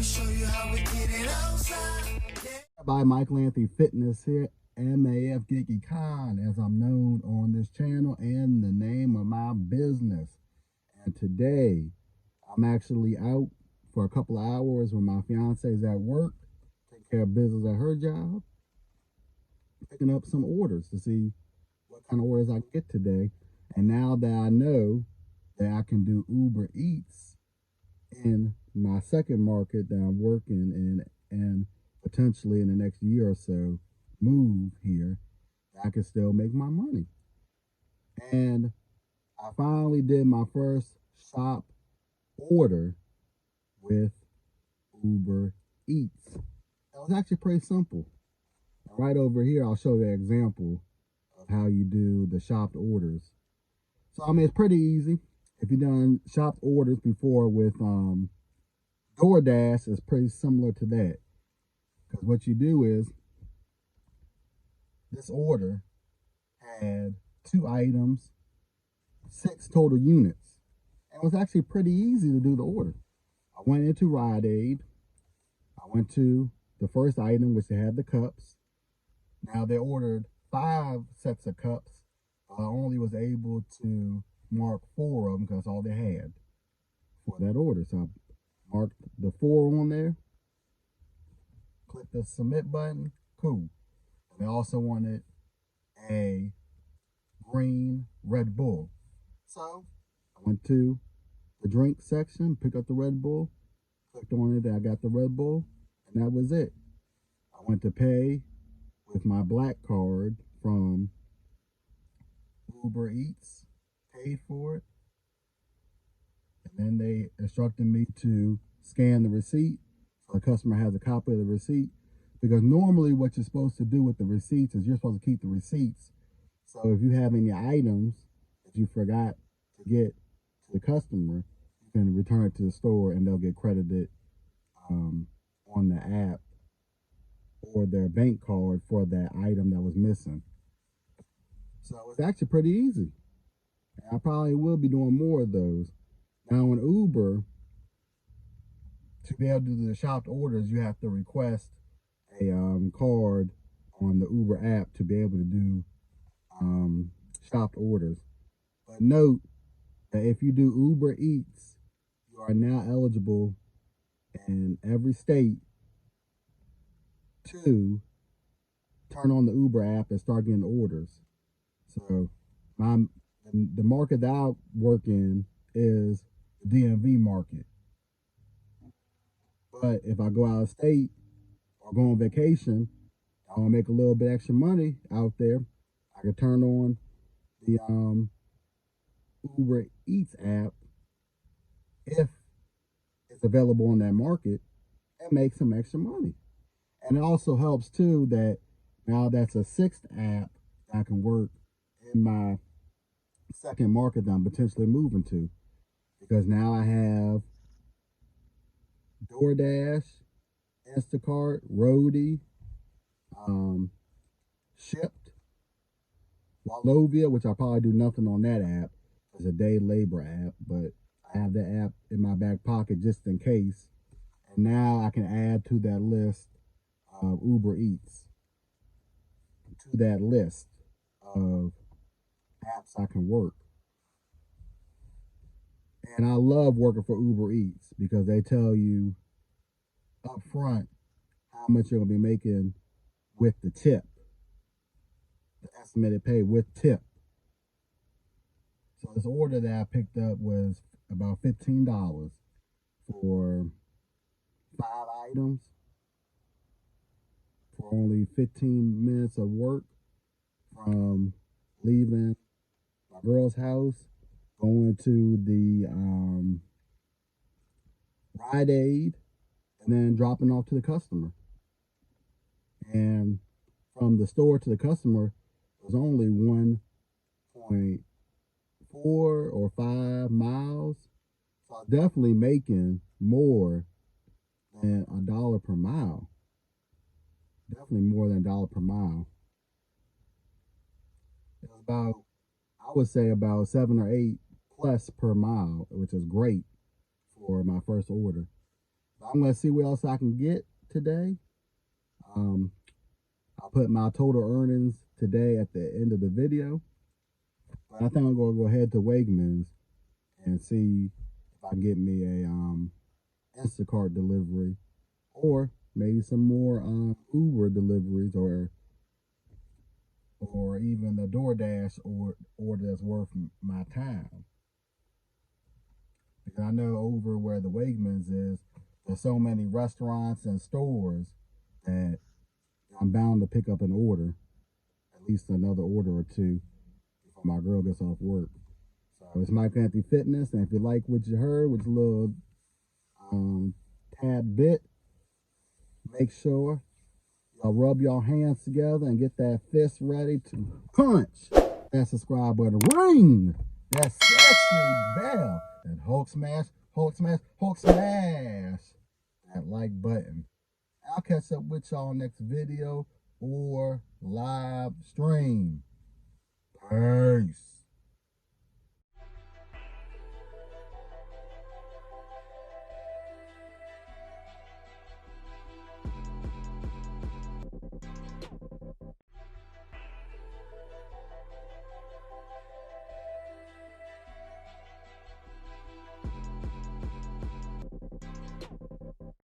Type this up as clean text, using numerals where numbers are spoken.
me show you how we get it outside. By Michael Anthony Fitness here, MAF GigEcon, as I'm known on this channel, and the name of my business. And today, I'm actually out for a couple of hours when my fiance is at work, taking care of business at her job, picking up some orders to see what kind of orders I can get today. And now that I know that I can do Uber Eats in my second market that I'm working in, and potentially in the next year or so move here, I can still make my money. And I finally did my first shop order with Uber Eats. It was actually pretty simple. Right over here, I'll show you an example of how you do the shopped orders. So, I mean, it's pretty easy. If you've done shopped orders before with DoorDash, it's pretty similar to that. Because what you do is, this order had 2 items, 6 total units. And it was actually pretty easy to do the order. I went into Roadie. I went to the first item, which they had the cups. Now they ordered 5 sets of cups. I only was able to mark 4 of them because all they had for that order. So I marked the 4 on there. Click the submit button. Cool. And they also wanted a green Red Bull. So I went to the drink section, picked up the Red Bull, clicked on it, and I got the Red Bull, and that was it. I went to pay with my black card from Uber Eats, paid for it, and then they instructed me to scan the receipt so the customer has a copy of the receipt, because normally what you're supposed to do with the receipts is you're supposed to keep the receipts. So if you have any items that you forgot to get to the customer, you can return it to the store and they'll get credited on the app or their bank card for that item that was missing. So it's actually pretty easy. I probably will be doing more of those. Now on Uber, to be able to do the shopped orders, you have to request a card on the Uber app to be able to do shopped orders. But note that if you do Uber Eats, you are now eligible in every state to turn on the Uber app and start getting orders. So the market that I work in is the DMV market. But if I go out of state or go on vacation, I want to make a little bit extra money out there, I can turn on the Uber Eats app, if it's available on that market, and make some extra money. And it also helps too that now that's a 6th app that I can work in my second market that I'm potentially moving to, because now I have DoorDash, Instacart, Roadie, Shipped, Wallovia, which I probably do nothing on that app. It's a day labor app, but I have that app in my back pocket just in case. And now I can add to that list of Uber Eats, to that list of apps I can work. And I love working for Uber Eats because they tell you up front how much you're going to be making with the tip, the estimated pay with tip. So this order that I picked up was about $15 for 5 items for only 15 minutes of work, from leaving my girl's house, going to the Rite Aid, and then dropping off to the customer. And from the store to the customer was only 1.4 or 5 miles. So I'm definitely making more than $1 per mile. Definitely more than $1 per mile. It was about, I would say about 7 or 8 plus per mile, which is great for my first order. I'm going to see what else I can get today. I'll put my total earnings today at the end of the video. But I think I'm going to go ahead to Wegmans and see if I can get me a Instacart delivery, or maybe some more Uber deliveries, or even a DoorDash order that's worth my time. Because I know over where the Wegmans is, there's so many restaurants and stores that I'm bound to pick up an order, at least another order or two, before my girl gets off work. So it's Mike Anthony Fitness, and if you like what you heard, which little tad bit, make sure y'all rub your hands together and get that fist ready to punch that subscribe button. Ring that sesame bell. And Hulk smash, Hulk smash, Hulk smash that like button. I'll catch up with y'all next video or live stream. Peace.